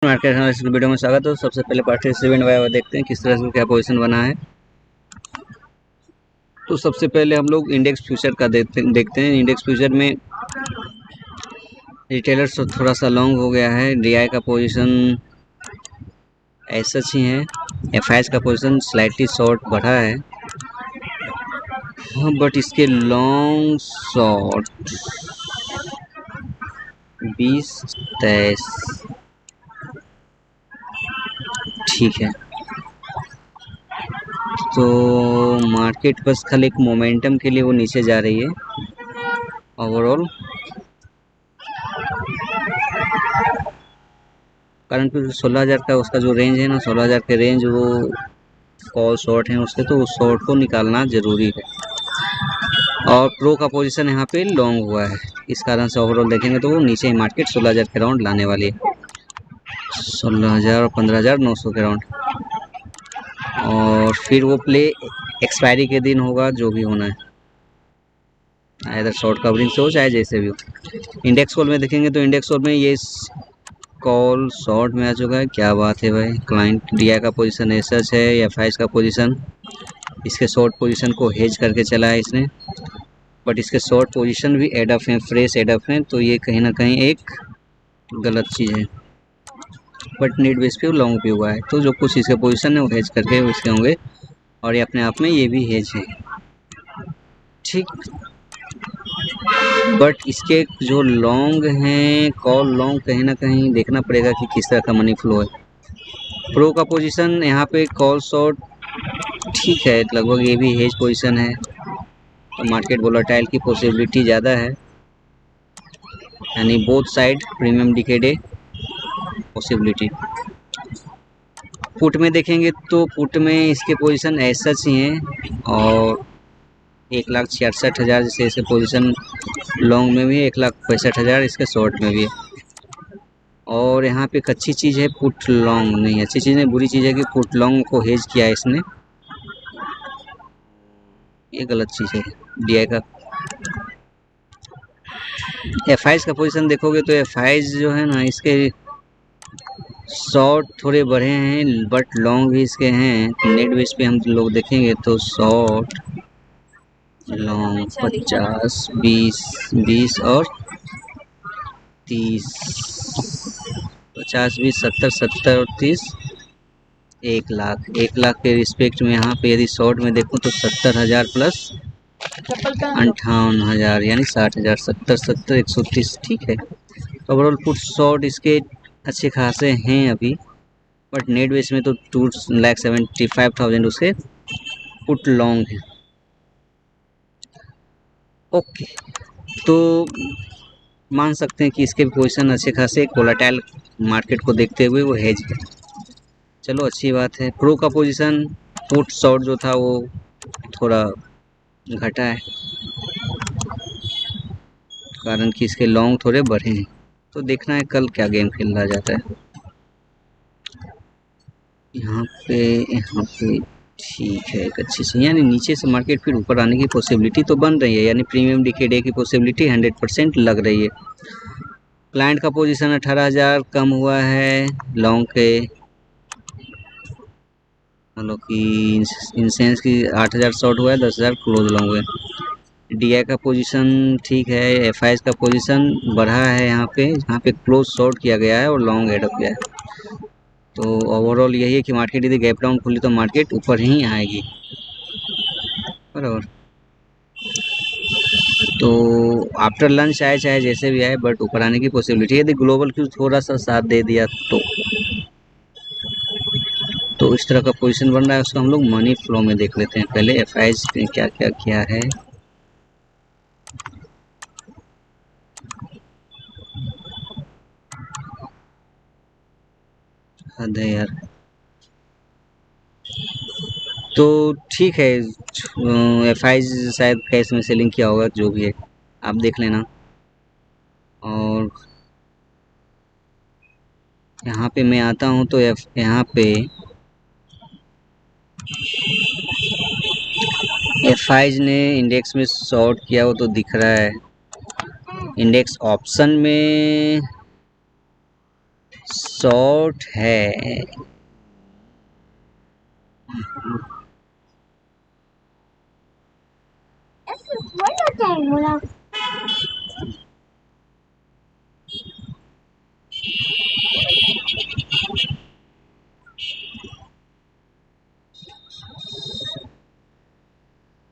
Market है इस video में स्वागत है। सबसे पहले पार्टिसिपेंट वाया देखते हैं किस तरह से क्या पोजीशन बना है। तो सबसे पहले हम लोग इंडेक्स फ्यूचर का देखते हैं। इंडेक्स फ्यूचर में रिटेलर्स थोड़ा सा लॉन्ग हो गया है। डीआई का पोजीशन ऐसा ही है। एफआईएस का पोजीशन स्लाइटली शॉर्ट बढ़ा है, हाँ, बट इसके लॉन्ग शॉर्ट 20-23 ठीक है। तो मार्केट बस खाली एक मोमेंटम के लिए वो नीचे जा रही है। ओवरऑल करंट 16,000 का उसका जो रेंज है ना, 16,000 के रेंज वो कॉल शॉर्ट है उसके, तो उस शॉर्ट को निकालना ज़रूरी है। और प्रो का पोजीशन यहाँ पे लॉन्ग हुआ है, इस कारण से ओवरऑल देखेंगे तो वो नीचे ही मार्केट 16,000 के राउंड लाने वाली है। 16,000 और 15,900 के राउंड, और फिर वो प्ले एक्सपायरी के दिन होगा जो भी होना है, इधर शॉर्ट कवरिंग से हो चाहे जैसे भी हो। इंडेक्स कॉल में देखेंगे तो इंडेक्स कॉल में ये कॉल शॉर्ट में आ चुका है। क्या बात है भाई, क्लाइंट डीआई का पोजीशन ऐसा है, एफआईएस का पोजीशन इसके शॉर्ट पोजीशन को हेज करके चला है इसने, बट इसके शॉर्ट पोजीशन भी एडअप हैं, फ्रेश एडअप हैं, तो ये कहीं ना कहीं एक गलत चीज़ है। बट नीड बेस पे लॉन्ग भी हुआ है, तो जो कुछ इसके पोजीशन है वो हेज करके उसके होंगे, और ये अपने आप में ये भी हेज है, ठीक। बट इसके जो लॉन्ग हैं, कॉल लॉन्ग, कहीं ना कहीं देखना पड़ेगा कि किस तरह का मनी फ्लो है। प्रो का पोजीशन यहाँ पे कॉल शॉर्ट ठीक है, लगभग ये भी हेज पोजीशन है, तो मार्केट वोलेटाइल की पॉसिबिलिटी ज़्यादा है, यानी both side premium decay possibility. Put में देखेंगे तो पुट में इसके पोजीशन ऐसा ही हैं, और 1,66,000 जैसे इसके पोजीशन लॉन्ग में भी है, 1,65,000 इसके शॉर्ट में भी है। और यहाँ पे एक अच्छी चीज़ है पुट लॉन्ग, नहीं अच्छी चीज़ नहीं बुरी चीज़ है कि पुट लॉन्ग को हेज किया है इसने, ये गलत चीज़ है डीआई का। एफआईएस का पोजीशन देखोगे तो एफआईएस जो है ना, इसके शॉर्ट थोड़े बढ़े हैं बट लॉन्ग भी इसके हैं। नेट बेस पे हम लोग देखेंगे तो शॉर्ट लॉन्ग 50, 20 और 30, 50, 20, 70, 70 और 30, 1,00,000 के रिस्पेक्ट में यहाँ पे यदि शॉर्ट में देखूँ तो 70,000 प्लस 58,000 यानी 60,000, 70, 70, 130, ठीक है। ओवरऑल पुट शॉर्ट इसके अच्छे खासे हैं अभी, बट नेट बेस में तो 2,75,000 उसके पुट लॉन्ग है। ओके, तो मान सकते हैं कि इसके पोजीशन अच्छे खासे वोलेटाइल मार्केट को देखते हुए वो हेज है, चलो अच्छी बात है। प्रो का पोजीशन पुट शॉर्ट जो था वो थोड़ा घटा है, कारण कि इसके लॉन्ग थोड़े बढ़े हैं, तो देखना है कल क्या गेम खेला जाता है। यहाँ पे ठीक है, एक अच्छी सी, यानी नीचे से मार्केट फिर ऊपर आने की पॉसिबिलिटी तो बन रही है, यानी प्रीमियम डिकेडे की पॉसिबिलिटी 100% लग रही है। क्लाइंट का पोजीशन 18,000 कम हुआ है लॉन्ग के, मतलब कि इन सेंस की 8,000 शॉर्ट हुआ है, 10,000 क्लोज लॉन्ग हुए। डीआई का पोजीशन ठीक है, एफआईएस का पोजीशन बढ़ा है यहाँ पे क्लोज शॉर्ट किया गया है और लॉन्ग एड अप किया है, तो ओवरऑल यही है कि मार्केट यदि गैप डाउन खुली तो मार्केट ऊपर ही आएगी, बराबर। तो आफ्टर लंच आए चाहे जैसे भी आए, बट ऊपर आने की पॉसिबिलिटी है, यदि ग्लोबल क्यू थोड़ा सा साथ दे दिया तो इस तरह का पोजीशन बन रहा है। उसको हम लोग मनी फ्लो में देख लेते हैं पहले, एफआईएस ने क्या क्या किया है। हद है यार, तो ठीक है, एफआईएस शायद कैश में सेलिंग किया होगा, जो भी है आप देख लेना। और यहाँ पे मैं आता हूँ तो यहाँ पे एफआईएस ने इंडेक्स में शॉर्ट किया हो तो दिख रहा है। इंडेक्स ऑप्शन में शॉर्ट है।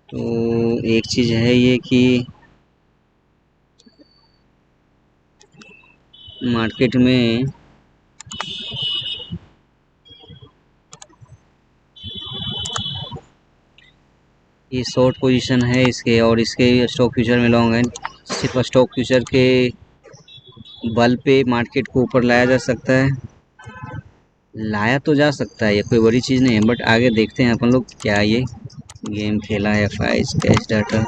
तो एक चीज़ है ये कि मार्केट में ये शॉर्ट पोजीशन है इसके, और इसके स्टॉक फ्यूचर में लॉन्ग है। सिर्फ स्टॉक फ्यूचर के बल पे मार्केट को ऊपर लाया जा सकता है, लाया तो जा सकता है, ये कोई बड़ी चीज़ नहीं है। बट आगे देखते हैं अपन लोग क्या ये गेम खेला है। FI कैश डाटा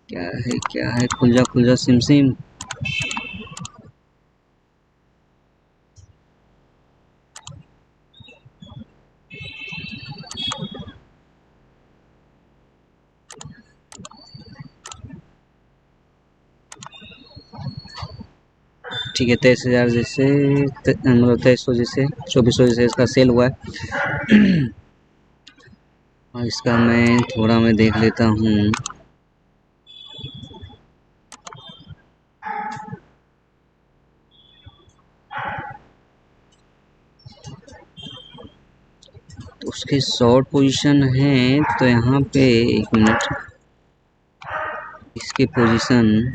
क्या है, खुल जा सिम सिम। ठीक है, 23,000 जैसे मतलब 2300 जैसे 2400 जैसे इसका सेल हुआ है। और इसका मैं देख लेता हूँ। तो उसके शॉर्ट पोजीशन है, तो यहाँ पे 1 मिनट, इसके पोजीशन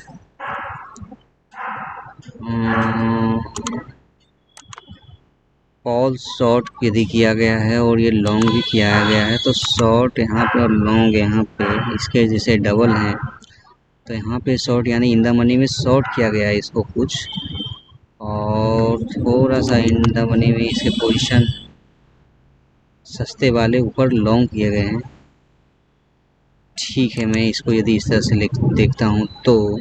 कॉल शॉर्ट यदि किया गया है और ये लॉन्ग भी किया गया है, तो शॉर्ट यहाँ पे और लॉन्ग यहाँ पे इसके जैसे डबल हैं। तो यहाँ पे शॉर्ट यानी इन द मनी में शॉर्ट किया गया है इसको कुछ, और थोड़ा सा इन द मनी में इसके पोजीशन सस्ते वाले ऊपर लॉन्ग किए गए हैं। ठीक है, मैं इसको यदि इस तरह से देखता हूँ तो,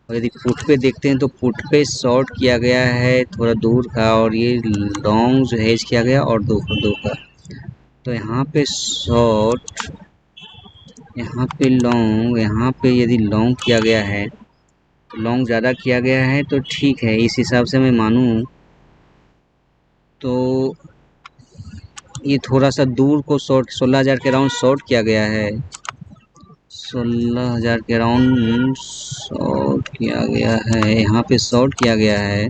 और यदि फुट पे देखते हैं तो फुट पे शॉर्ट किया गया है थोड़ा दूर का, और ये लॉन्ग जो हेज किया गया और दूर का। तो यहाँ पे शॉर्ट, यहाँ पे लॉन्ग, यहाँ पे यदि लॉन्ग किया गया है तो लॉन्ग ज़्यादा किया गया है, तो ठीक है, इस हिसाब से मैं मानूँ तो ये थोड़ा सा दूर को शॉर्ट 16,000 के राउंड शॉर्ट किया गया है। 16,000 के राउंड शॉर्ट किया गया है, यहाँ पे शॉर्ट किया गया है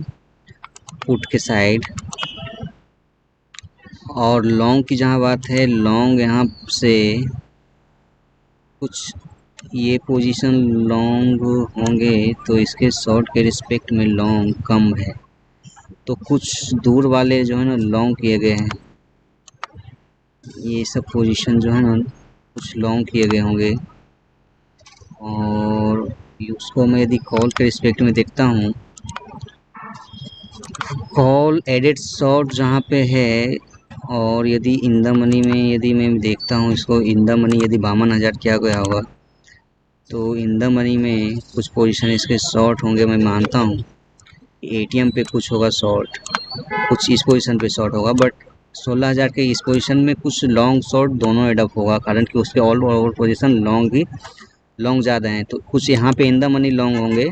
पुट के साइड। और लॉन्ग की जहाँ बात है, लॉन्ग यहाँ से कुछ ये पोजीशन लॉन्ग होंगे, तो इसके शॉर्ट के रिस्पेक्ट में लॉन्ग कम है, तो कुछ दूर वाले जो है ना लॉन्ग किए गए हैं। ये सब पोजीशन जो है ना कुछ लॉन्ग किए गए होंगे। और उसको मैं यदि कॉल के रिस्पेक्ट में देखता हूँ, कॉल एडेड शॉर्ट जहाँ पे है, और यदि इन द मनी में यदि मैं देखता हूँ इसको, इन द मनी यदि 52,000 किया गया होगा, तो इन द मनी में कुछ पोजीशन इसके शॉर्ट होंगे, मैं मानता हूँ। ATM पे कुछ होगा शॉर्ट, कुछ इस पोजीशन पे शॉर्ट होगा, बट 16,000 के इस पोजीशन में कुछ लॉन्ग शॉर्ट दोनों एडअप होगा, कारण कि उसके ऑल ओवर पोजीशन लॉन्ग ही लॉन्ग ज़्यादा हैं। तो कुछ यहाँ पे इन द मनी लॉन्ग होंगे,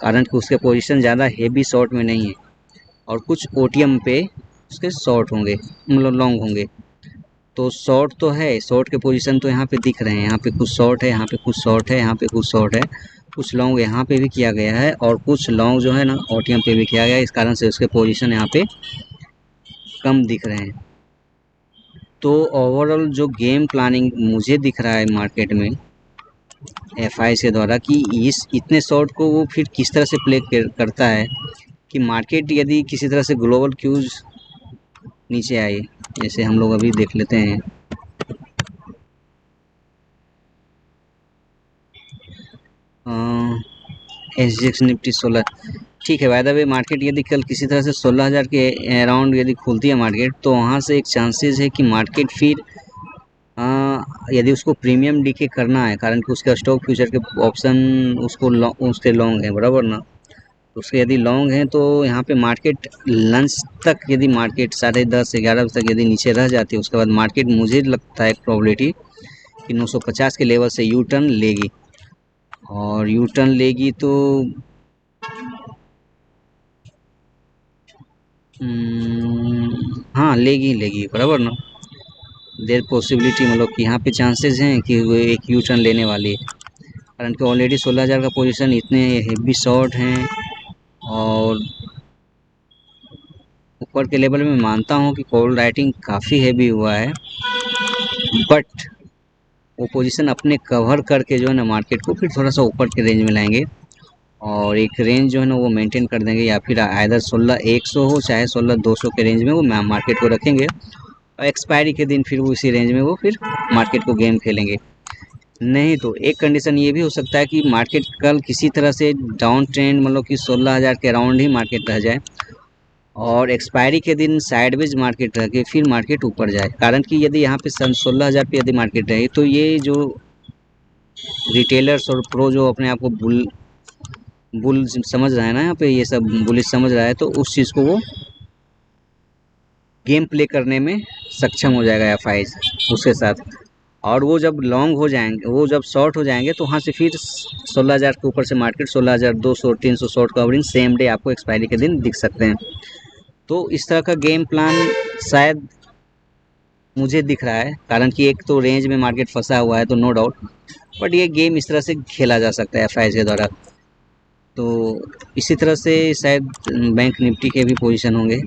कारण कि उसके पोजीशन ज़्यादा हेवी शॉर्ट में नहीं है, और कुछ OTM पे उसके शॉर्ट होंगे, मतलब लॉन्ग होंगे। तो शॉर्ट तो है, शॉर्ट के पोजीशन तो यहाँ पे दिख रहे हैं, यहाँ पे कुछ शॉर्ट है, यहाँ पे कुछ शॉर्ट है, यहाँ पे कुछ शॉर्ट है, कुछ लॉन्ग यहाँ पे भी किया गया है, और कुछ लॉन्ग जो है ना OTM पे भी किया गया है, इस कारण से उसके पोजीशन यहाँ पे कम दिख रहे हैं। तो ओवरऑल जो गेम प्लानिंग मुझे दिख रहा है मार्केट में FI के द्वारा, कि इस इतने शॉर्ट को वो फिर किस तरह से प्ले करता है कि मार्केट यदि किसी तरह से ग्लोबल क्यूज नीचे आए, जैसे हम लोग अभी देख लेते हैं। SGX निफ्टी 16, ठीक है। बाय द वे मार्केट यदि कल किसी तरह से 16,000 के अराउंड यदि खुलती है मार्केट, तो वहाँ से एक चांसेस है कि मार्केट फिर यदि उसको प्रीमियम डीके करना है, कारण कि उसका स्टॉक फ्यूचर के ऑप्शन उसके लॉन्ग है, बराबर ना। उसके यदि लॉन्ग हैं तो यहाँ पे मार्केट लंच तक, यदि मार्केट 10:30 11 बजे तक यदि नीचे रह जाती है, उसके बाद मार्केट मुझे लगता है एक प्रोबेबिलिटी कि 950 के लेवल से यू टर्न लेगी, और यू टर्न लेगी तो हाँ लेगी लेगी बराबर ना। देर पॉसिबिलिटी मतलब कि यहाँ पे चांसेस हैं कि वो एक यू टर्न लेने वाली है, कारण कि ऑलरेडी 16,000 का पोजीशन, इतने हेवी शॉर्ट हैं। और ऊपर के लेवल में मानता हूँ कि कॉल राइटिंग काफ़ी हेवी हुआ है, बट वो पोजीशन अपने कवर करके जो है ना मार्केट को फिर थोड़ा सा ऊपर के रेंज में लाएंगे, और एक रेंज जो है ना वो मेंटेन कर देंगे, या फिर आइदर 16,100 हो चाहे 16,200 के रेंज में वो मार्केट को रखेंगे, और एक्सपायरी के दिन फिर वो इसी रेंज में वो फिर मार्केट को गेम खेलेंगे। नहीं तो एक कंडीशन ये भी हो सकता है कि मार्केट कल किसी तरह से डाउन ट्रेंड, मतलब कि 16,000 के अराउंड ही मार्केट रह जाए, और एक्सपायरी के दिन साइडवेज मार्केट रह के फिर मार्केट ऊपर जाए। कारण कि यदि यहाँ पे 16,000 पे यदि मार्केट रहे तो ये जो रिटेलर्स और प्रो जो अपने आप को बुल समझ रहा है ना, यहाँ पे ये सब बुलिश समझ रहा है, तो उस चीज़ को वो गेम प्ले करने में सक्षम हो जाएगा एफआईज उसके साथ। और वो जब लॉन्ग हो जाएंगे, वो जब शॉर्ट हो जाएंगे, तो वहाँ से फिर 16,000 के ऊपर से market 16,200 300 short covering same day आपको एक्सपायरी के दिन दिख सकते हैं। तो इस तरह का गेम प्लान शायद मुझे दिख रहा है, कारण कि एक तो रेंज में मार्केट फंसा हुआ है तो नो डाउट, बट ये गेम इस तरह से खेला जा सकता है एफआईज के द्वारा। तो इसी तरह से शायद बैंक निफ्टी के भी पोजीशन होंगे।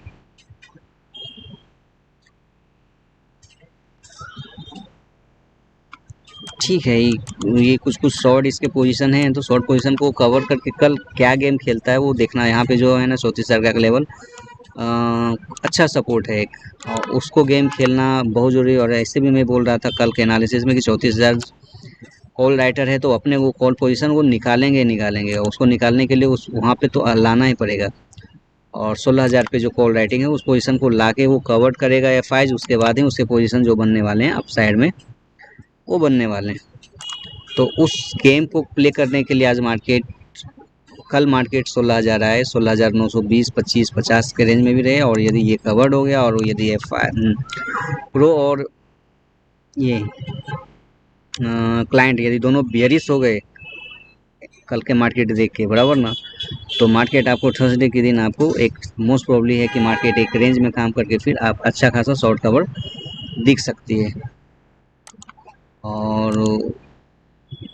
ठीक है, ये कुछ कुछ शॉर्ट इसके पोजीशन हैं, तो शॉर्ट पोजीशन को कवर करके कल क्या गेम खेलता है वो देखना है। यहाँ पे जो है ना 34,000 का लेवल अच्छा सपोर्ट है एक, और उसको गेम खेलना बहुत ज़रूरी है। और ऐसे भी मैं बोल रहा था कल के एनालिसिस में कि 34,000 कॉल राइटर है, तो अपने वो कॉल पोजीशन वो निकालेंगे निकालेंगे, और उसको निकालने के लिए उस वहाँ पे तो लाना ही पड़ेगा। और 16,000 पे जो कॉल राइटिंग है उस पोजीशन को ला के वो कवर करेगा एफआईज, उसके बाद ही उसके पोजीशन जो बनने वाले हैं अप साइड में वो बनने वाले हैं। तो उस गेम को प्ले करने के लिए आज मार्केट, कल मार्केट 16,000 आए, 16,920 25 50 के रेंज में भी रहे, और यदि ये कवर्ड हो गया, और यदि ये प्रो और ये क्लाइंट यदि दोनों बेयरिश हो गए कल के मार्केट देख के बराबर ना, तो मार्केट आपको थर्सडे के दिन आपको एक मोस्ट प्रॉब्ली है कि मार्केट एक रेंज में काम करके फिर आप अच्छा खासा शॉर्ट कवर दिख सकती है। और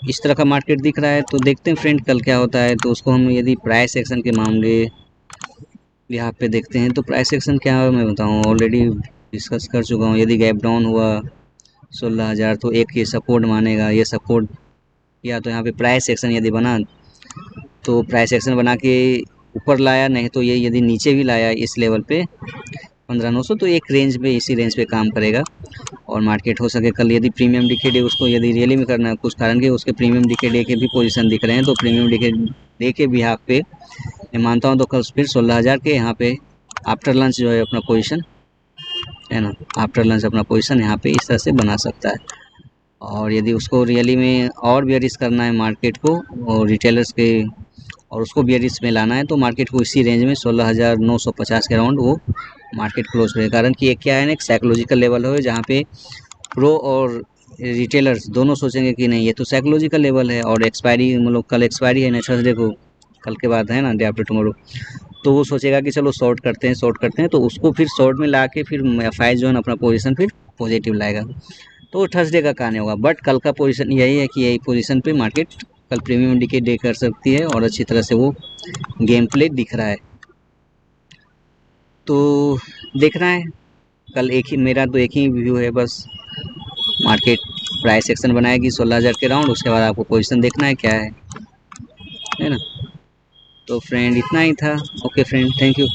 इस तरह का मार्केट दिख रहा है, तो देखते हैं फ्रेंड कल क्या होता है। तो उसको हम यदि प्राइस एक्शन के मामले यहाँ पे देखते हैं, तो प्राइस एक्शन क्या है मैं बताऊँ, ऑलरेडी डिस्कस कर चुका हूँ। यदि गैप डाउन हुआ 16,000 तो एक ये सपोर्ट मानेगा, ये सपोर्ट, या तो यहाँ पे प्राइस एक्शन यदि बना तो प्राइस एक्शन बना के ऊपर लाया, नहीं तो ये यदि नीचे भी लाया इस लेवल पे 15,900, तो एक रेंज पे इसी रेंज पे काम करेगा। और मार्केट हो सके कल यदि प्रीमियम डीके उसको यदि रियली में करना है, कुछ कारण के उसके प्रीमियम डीके के भी पोजीशन दिख रहे हैं, तो प्रीमियम डीके के भी यहाँ पे मैं मानता हूँ तो कल फिर 16,000 के यहाँ पे आफ्टर लंच जो है अपना पोजीशन है ना, आफ्टर लंच अपना पोजीशन यहाँ पे इस तरह से बना सकता है। और यदि उसको रियली में और बेयरिश करना है मार्केट को और रिटेलर्स के, और उसको बेयरिश में लाना है, तो मार्केट को इसी रेंज में 16,950 के अराउंड वो मार्केट क्लोज करेगा। कारण कि एक क्या है ना, एक साइकोलॉजिकल लेवल है जहाँ पे प्रो और रिटेलर्स दोनों सोचेंगे कि नहीं ये तो साइकोलॉजिकल लेवल है, और एक्सपायरी मतलब कल एक्सपायरी है ना थर्सडे को, कल के बाद है ना डे आफ्टर टुमारो, तो वो सोचेगा कि चलो शॉर्ट करते हैं, तो उसको फिर शॉर्ट में ला के फिर एफआई जो है अपना पोजीशन फिर पॉजिटिव लाएगा, तो थर्सडे का कहानी होगा। बट कल का पोजीशन यही है कि यही पोजीशन पे मार्केट कल प्रीमियम इंडिकेट कर सकती है, और अच्छी तरह से वो गेम प्ले दिख रहा है। तो देखना है कल, एक ही मेरा तो एक ही व्यू है बस, मार्केट प्राइस एक्शन बनाएगी 16,000 के राउंड, उसके बाद आपको पोजीशन देखना है क्या है ना। तो फ्रेंड इतना ही था। Okay friend, thank you.